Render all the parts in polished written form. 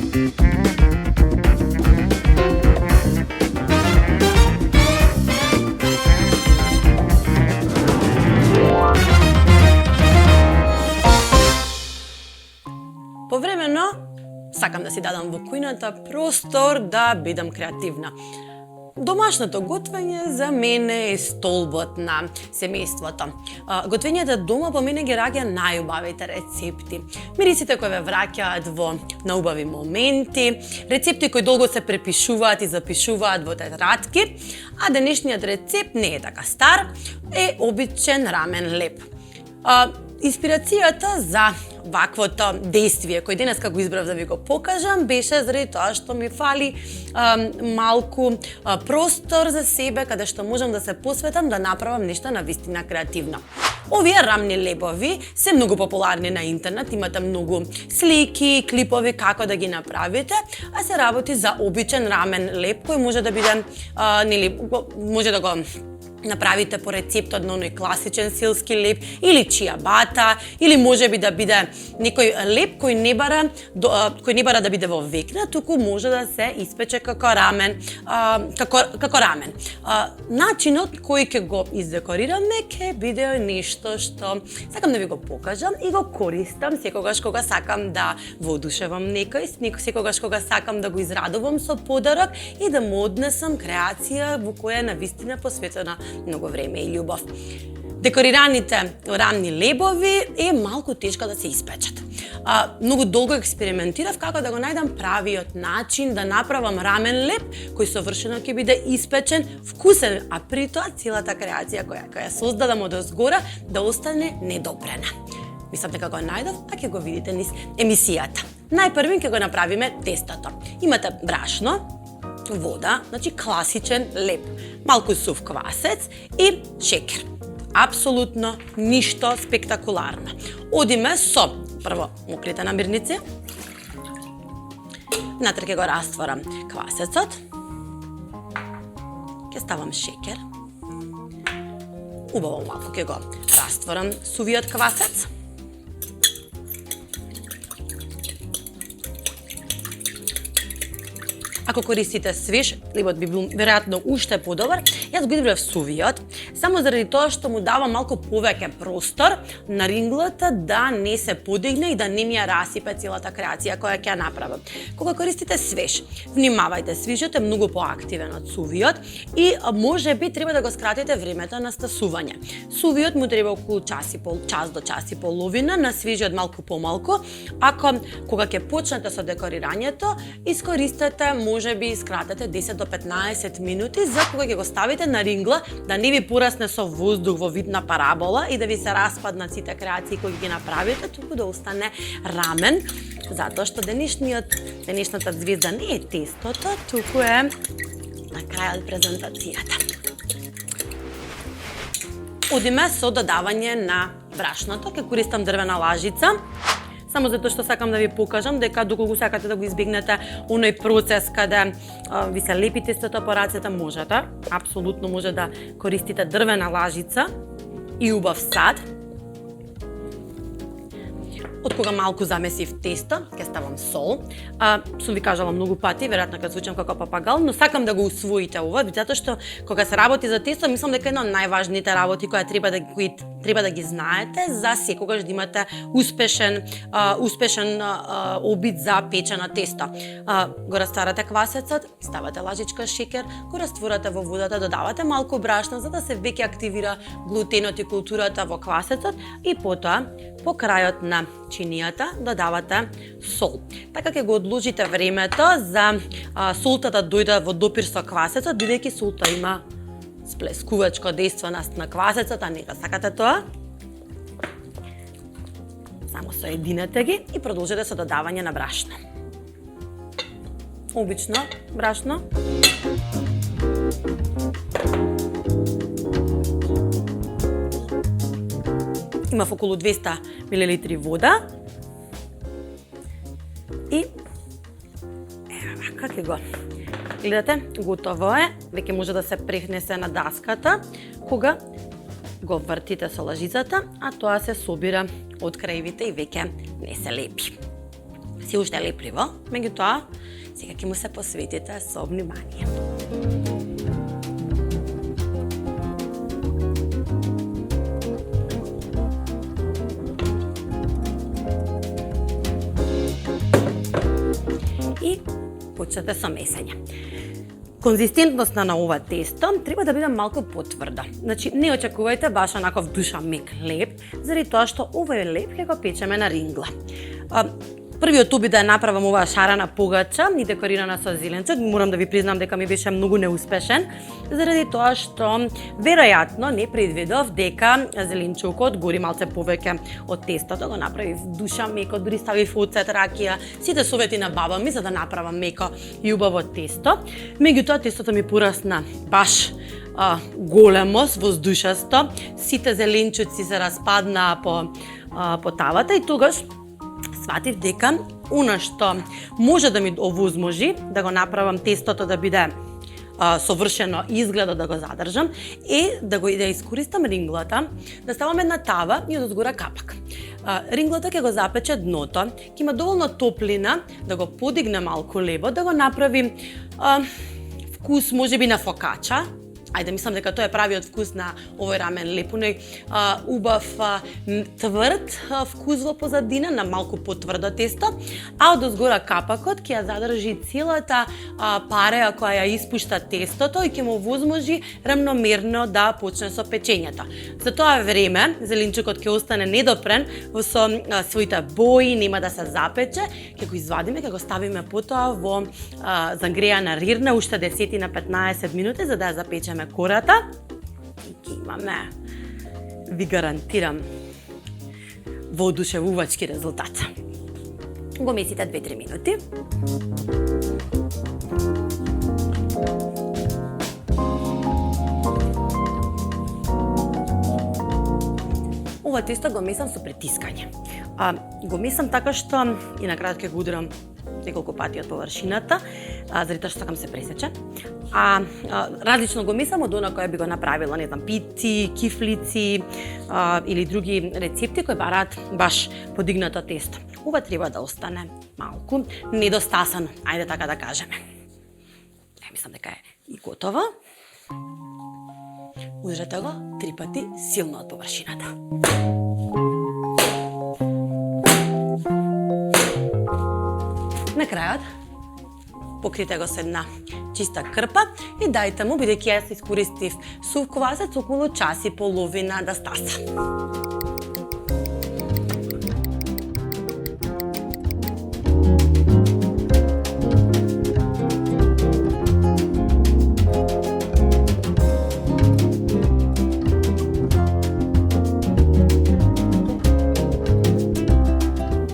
Повремено сакам да си дадам во кујната простор да бидам креативна. Домашното готвење за мене е столбот на семејството. Готвењето дома по мене ги раѓа најубавите рецепти. Мирисите кои ве враќаат во наубави моменти, рецепти кои долго се препишуваат и запишуваат во тетрадки, а денешниот рецепт не е така стар, е обичен рамен леп. Инспирацијата за ваквото действие кој денеска го избрав да ви го покажам беше заради тоа што ми фали малку простор за себе каде што можам да се посветам да направам нешто навистина креативно. Овие рамни лебови се многу популарни на интернет, имате многу слики, клипови како да ги направите, а се работи за обичен рамен леб кој може да биде може да го направите по рецептот на оној класичен силски леб или чиабата, или можеби да биде некој леб кој не бара да биде во векна, туку може да се испече како рамен, како рамен. Начинот кој ќе го издекорираме ќе биде нешто што сакам да ви го покажам и го користам секогаш кога сакам да воодушевам некој, секогаш кога сакам да го израдувам со подарок и да му однесам креација во која е навистина посветена многу време и љубов. Декорираните рамни лебови е малку тешко да се испечат. Многу долго експериментирав како да го најдам правиот начин да направам рамен леб кој совршено ќе биде испечен, вкусен, а при тоа целата креација која ја создадам одозгора да остане недопрена. Мислам дека го најдов, а ќе го видите низ емисијата. Најпрвин ќе го направиме тестото. Имате брашно, вода, значи класичен леб, малку сув квасец и шекер. Апсолутно ништо спектакуларно. Одиме со прво мокрите намирници. Внатре ќе го растворам квасецот. Ќе ставам шекер. Убаво малку ќе го растворам сувиот квасец. Ако користите свеж, лебот би бил веројатно уште подобар. Јас го избрав сувиот, само заради тоа што му дава малку повеќе простор на ринглата да не се подигне и да не ми ја расипе целата креација која ќе ја направам. Кога користите свеж, внимавајте, свежот е многу поактивен од сувиот и можеби треба да го скратите времето на стасување. Сувиот му треба околу час до час и половина, на свежиот малку помалку. Ако кога ќе почнете со декорирањето, искористете можеби скратете 10 до 15 минути за кога ќе го ставите на рингла да не ви порасне со воздух во вид на парабола и да ви се распаднат сите креации кои ги направите, туку да остане рамен, затоа што денешната звезда не е тестото, туку е на крајот презентацијата. Одиме со додавање на брашното, ќе користам дрвена лажица. Само затоа што сакам да ви покажам дека доколку сакате да го избегнете оној процес каде ви се лепи тестото по рацете, можете. Апсолутно може да користите дрвена лажица и убав сад. Од кога малку замесив тесто, ќе ставам сол. Сум ви кажала многу пати, веројатно ќе звучам како папагал, но сакам да го усвоите ова, затоа што кога се работи за тесто, мислам дека една од најважните работи кои треба да ги знаете за секогаш да имате успешен обид за печено тесто. Го растварате квасецот, ставате лажичка шекер, го растворате во водата, додавате малку брашно за да се веќе активира глутенот и културата во квасецот и потоа по крајот на чинијата додавате сол. Така ќе го одложите времето за солта да дојде во допир со квасецот, бидејќи солта има сплескувачко дејство на квасецот, а не да сакате тоа. Само соединете ги и продолжете со додавање на брашно. Обично брашно. Имав околу 200 мл вода. И како го гледате, готово е. Веќе може да се пренесе на даската кога го вртите со лажицата, а тоа се собира од крајвите и веќе не се лепи. се уште лепливо, меѓутоа сега ќе му се посветите со внимание. И почнете со месење. Конзистентноста на ова тесто треба да биде малку потврда. Значи, не очекувајте баш онаков душа мек леп, заради тоа што ова е леп ќе го печеме на рингла. Првиот обид да ја направам оваа шарена погача и декорирана со зеленчук, морам да ви признам дека ми беше многу неуспешен, заради тоа што веројатно не предвидов дека зеленчукот гори малце повеќе од тестото, го направив душа меко, дури ставив оцет, ракија, сите совети на баба ми за да направам меко и убаво тесто. Меѓутоа тестото ми порасна баш големо, воздушасто, сите зеленчуци се распаднаа по тавата и тогаш сватив дека она што може да ми овозможи да го направам тестото да биде совршено изгледа да го задржам е да искористам ринглата, да ставам една тава и одозгора капак. Ринглата ќе го запече дното, ќе има доволно топлина да го подигне малку лебо, да го направи вкус можеби на фокача. Ајде, мислам дека тоа е правиот вкус на овој рамен леп, убав тврд вкус во позадина, на малку потврдо тесто, а одозгора капакот ќе ја задржи целата пареја која ја испушта тестото и ќе му возможи рамномерно да почне со печењето. За тоа време зеленчукот ќе остане недопрен со своите бои, нема да се запече, ќе го извадиме, ќе го ставиме потоа во загреана рирна уште 10 на 15 минути за да ја запечеме кората и ќе имаме, ви гарантирам, воодушевувачки резултат. Го месите 2-3 минути. Ова тесто го месам со притискање. Го месам така што и на крајот ќе го ударам неколку пати од површината, заради тоа што сакам се пресече. Различно го месам од она која би го направила, не знам, пици, кифлици или други рецепти кои бараат баш подигнато тесто. Ова треба да остане малку недостасано, ајде така да кажеме. Мислам дека е и готово. Удрете го 3 пати силно од површината. На крајот покрите го со една чиста крпа и дајте му, бидејќи јас искористив сув квасец, околу час и половина да стаса.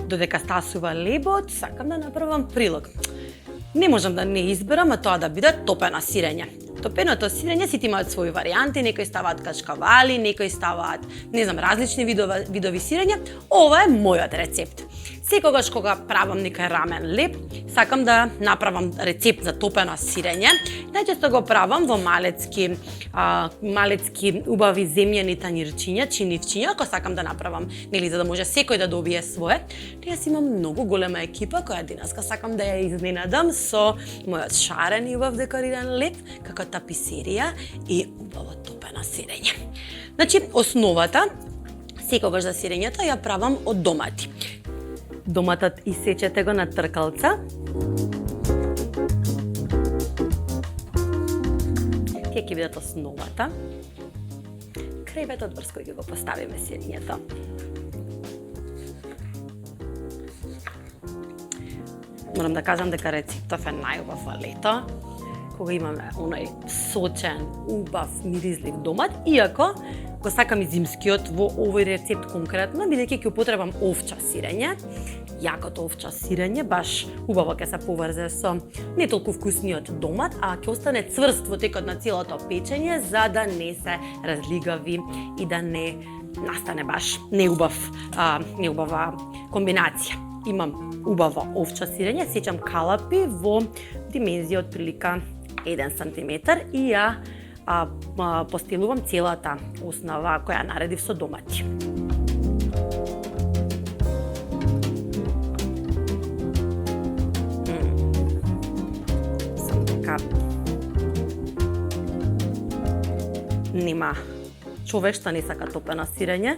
Додека стасува лебот, сакам да направам прилог. Не можам да не изберам, а тоа да биде топено сирење. Топеното сирење сите имаат своји варијанти, некои ставаат качкавали, некои ставаат, не знам, различни видови сирење. Ова е мојот рецепт. Секогаш кога правам некој рамен леп, сакам да направам рецепт за топено сирење. Најчесто го правам во малецки убави земјани танирчиња, чинивчиња, ако сакам да направам, нели, за да може секој да добие свое. Јас имам многу голема екипа која денеска сакам да ја изненадам со мојот шарен и убав декориран леп, како таписерија и убаво топено сирење. Значи, основата секогаш за сирењето ја правам од домати. Доматот исечете го на тркалца. Ќе бидат основата. Креветот врз кој ќе го поставиме сирењето. Морам да кажам дека рецептов е најубав во лето, кога имаме оној сочен, убав, миризлив домат, иако го сакам и зимскиот во овој рецепт конкретно, бидејќи ќе употребам овча сирење. Јакото овча сирење баш убаво ќе се поврзе со не толку вкусниот домат, а ќе остане цврст во текот на целото печење, за да не се разлигави и да не настане баш неубава комбинација. Имам убаво овча сирење, сечам калапи во димензија од прилика 1 сантиметар и ја постелувам целата основа која наредив со домати. дека нема човек што не сака топено сирење.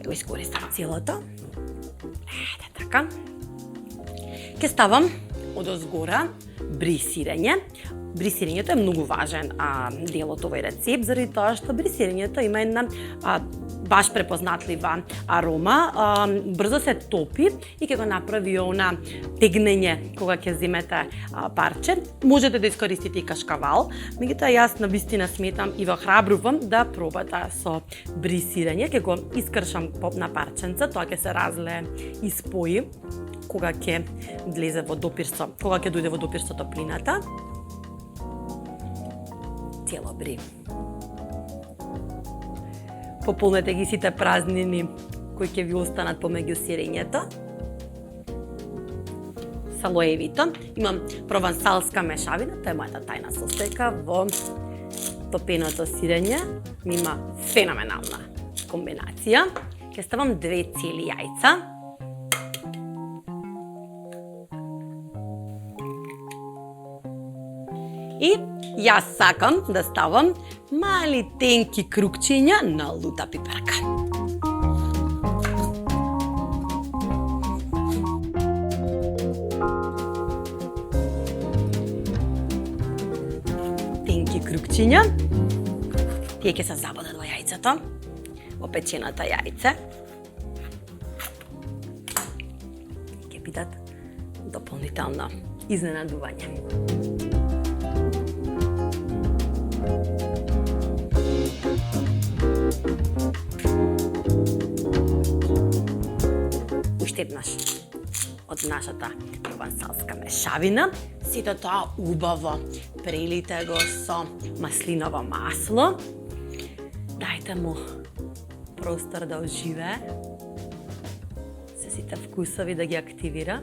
Го искористам целото. Ете така. Ке ставам одозгора бри сирење. Бри сирењето е многу важен дел од овој рецепт, заради тоа што бри сирењето има една баш препознатлива арома, брзо се топи и ќе го направи она тегнење кога ќе земете парче. Можете да искористите и кашкавал, меѓутоа јас на вистина сметам и во храбрувам да пробате со бри сирење. Ќе го искршам на парченца, тоа ќе се разлее и спои кога ќе влезе во допир кога ќе дојде во допир со топлината. Цело бри. Пополнете ги сите празнини кои ќе ви останат помеѓу сирењето. Салоевито. Имам провансалска мешавина, тоа е мојата тајна состојка во топеното сирење. Има феноменална комбинација. Ќе ставам 2 цели јајца. И јас сакам да ставам мали тенки крукчиња на лута пиперка. Тенки крукчиња. Тие ќе се забодат во јајцето, во печената јајце. Ќе бидат дополнително изненадување. Уште еднаш од нашата провансалска мешавина. Сето тоа убаво прелите го со маслиново масло. Дајте му простор да оживее. Се сите вкусови да ги активира.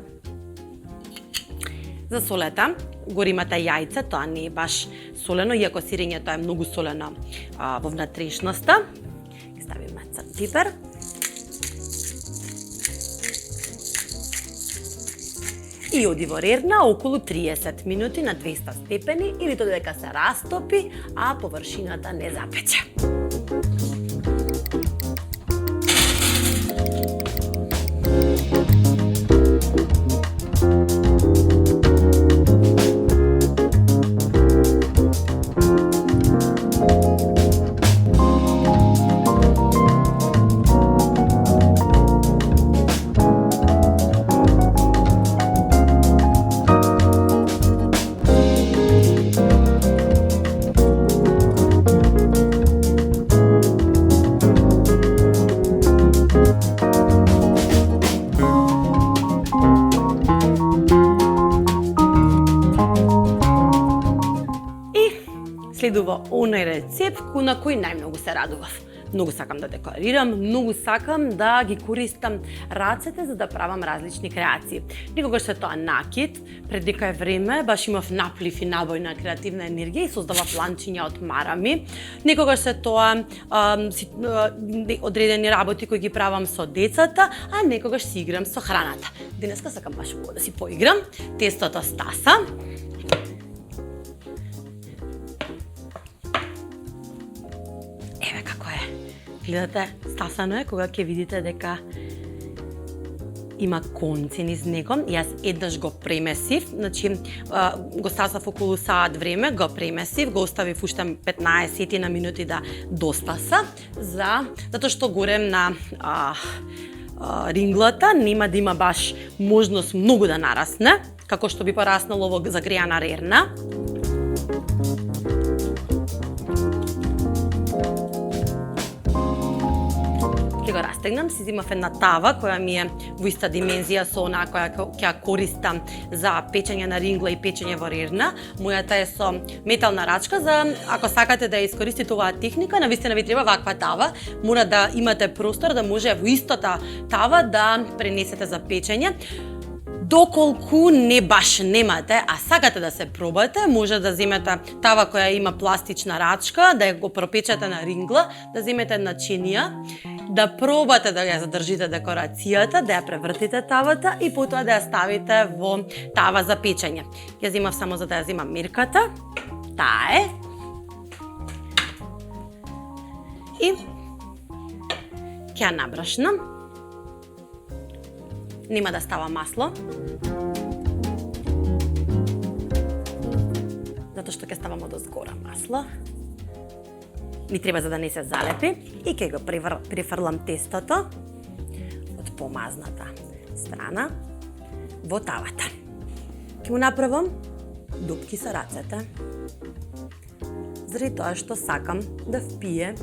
Засолете. Гори имате јајце, тоа не е баш солено, иако сирењето е многу солено во внатрешноста. Ставиме црн пипер. И оди во рерна околу 30 минути на 200 степени или додека се растопи, а површината не запече. Следува оној рецепт на кој најмногу се радував. Многу сакам да декорирам, многу сакам да ги користам рацете за да правам различни креации. Никогаш се тоа накид, пред некое време баш имав наплив и набој на креативна енергија и создавав ланчиња од марами. Никогаш се тоа одредени работи кои ги правам со децата, а некогаш си играм со храната. Денеска сакам баш да си поиграм. Тестото стаса. Еве како е. Гледате, стасано е кога ќе видите дека има конци низ него. Јас еднаш го премесив, значи го стасав околу саат време, го премесив, го оставив уште 15 на минути да достаса, затоа што горе на ринглата нема да има баш можност многу да нарасне, како што би пораснало во загрејана рерна. Ќе го растегнам, си зимав една тава која ми е во иста димензија со онаа која ќе ја користам за печење на рингла и печење во рерна. Мојата е со метална рачка, ако сакате да ја искористите оваа техника, навистина ви треба ваква тава. Мора да имате простор да може во истата тава да пренесете за печење. Доколку не баш немате, а сакате да се пробате, може да земете тава која има пластична рачка, да ја го пропечете на рингла, да земете една чинија да пробате да ја задржите декорацијата, да ја превртите тавата и потоа да ја ставите во тава за печење. Ја земав само за да ја земам мирката. Таа е. И ќе ја набрашнам. Нема да става масло, затоа што ќе ставам од озгора масло. Ми треба за да не се залепи и ќе го прифрлам тестото од помазната страна во тавата. Ќе му направам дупки со рацете, заради тоа што сакам да впие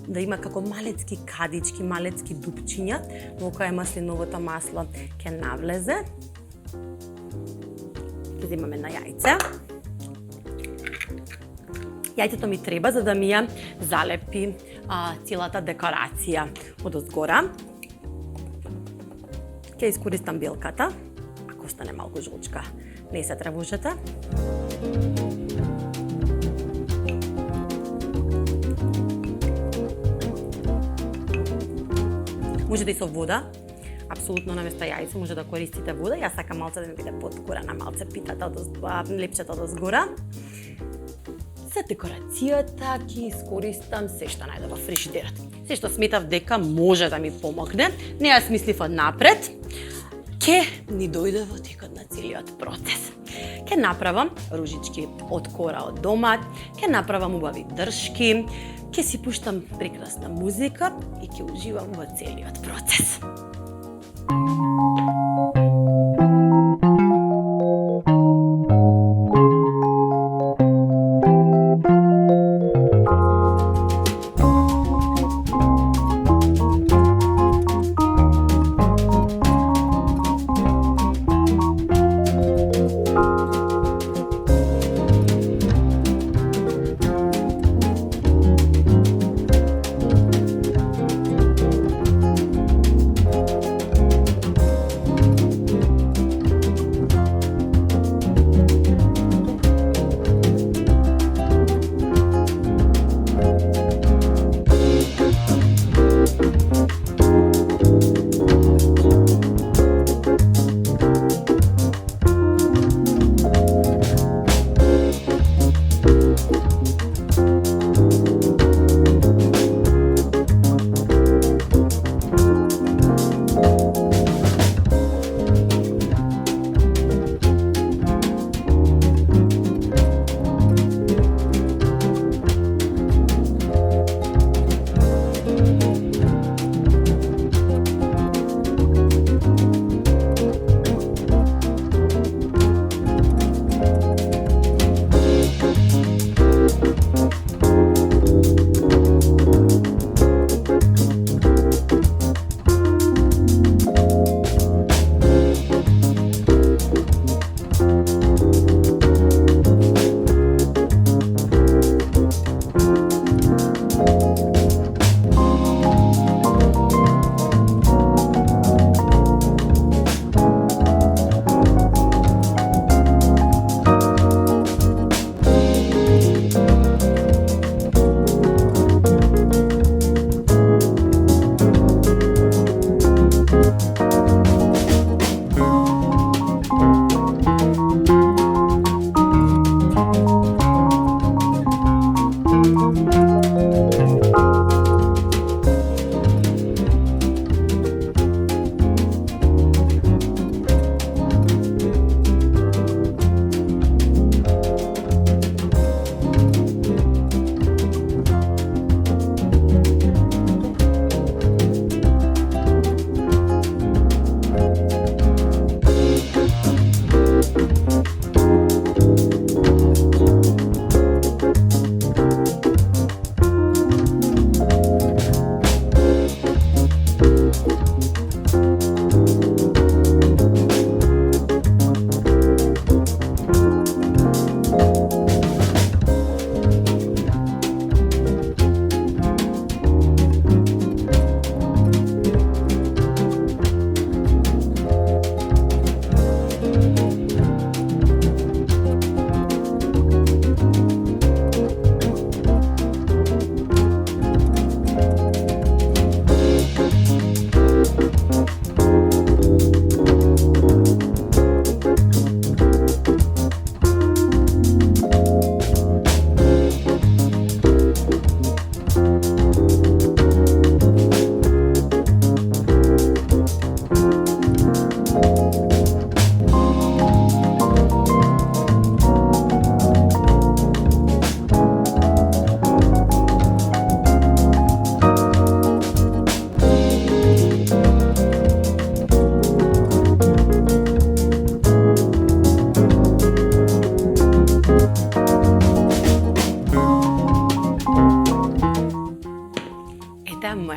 да има како малецки кадички, малецки дупчиња, во која маслиновото масло ќе навлезе. Ќе земаме на јајце. Јајцето ми треба за да ми ја залепи целата декорација од озгора. Ќе искористам белката, ако остане малку жолчка, не се тревожете. Може да и со вода, апсолутно наместо јајце може да користите вода. Јас сакам малце да ми биде подкорена, малце питата лепчета од озгора. За декорацијата ќе искористам се што најде во фрижидерот. Се што сметав дека може да ми помогне, не ја смислив однапред, ќе ни дојде во текот на целиот процес. Ќе направам ружички од кора од домат, ќе направам убави дршки, ќе си пуштам прекрасна музика и ќе уживам во целиот процес.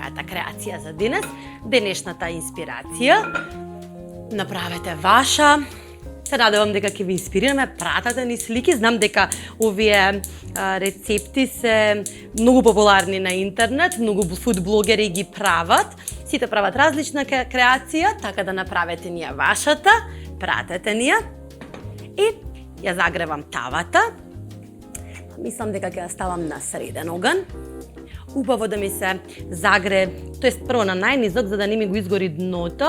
мојата креација за денес, денешната инспирација. Направете ваша. Се надевам дека ќе ви инспирираме, пратете ни слики. Знам дека овие рецепти се многу популарни на интернет, многу фуд блогери ги прават. Сите прават различна креација, така да направете ни ја вашата, пратете ни ја. И ја загревам тавата. Мислам дека ќе ја ставам на среден оган. Убаво да ми се загре, тоест прво на најнизок, за да не ми го изгори дното.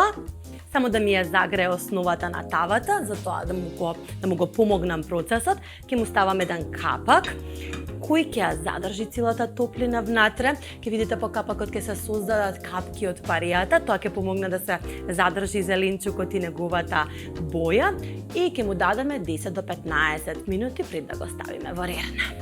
Само да ми ја загрее основата на тавата, затоа да му го помогнам процесот. Ќе му ставам еден капак, кој ќе ја задржи целата топлина внатре. Ќе видите по капакот ќе се создадат капки од паријата, тоа ќе помогне да се задржи зеленчукот и неговата боја. И ќе му дадеме 10 до 15 минути пред да го ставиме во рерна.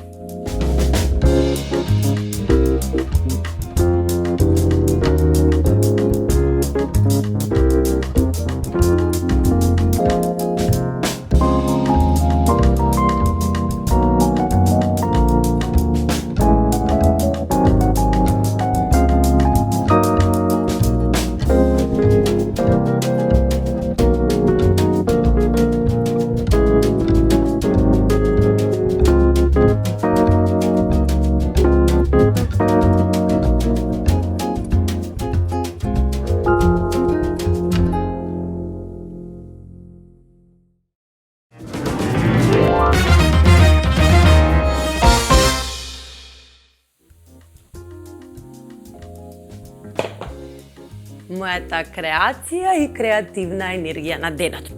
Мојата креација и креативна енергија на денот.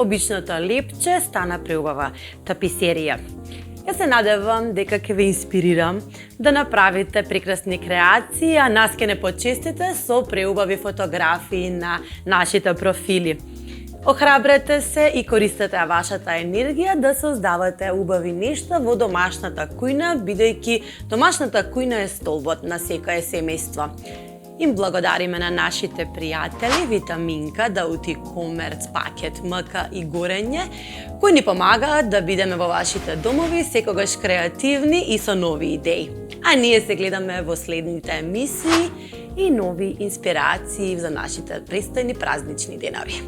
Обичното лепче стана преубава таписерија. Ја се надевам дека ќе ве инспирирам да направите прекрасни креации, а нас ќе не почестите со преубави фотографии на нашите профили. Охрабрете се и користете вашата енергија да создавате убави нешта во домашната кујна, бидејќи домашната кујна е столбот на секое семејство. Им благодариме на нашите пријатели Витаминка, Даути Комерц, Пакет МК и Горење, кои ни помагаат да бидеме во вашите домови секогаш креативни и со нови идеи. А ние се гледаме во следните емисии и нови инспирации за нашите престојни празнични денови.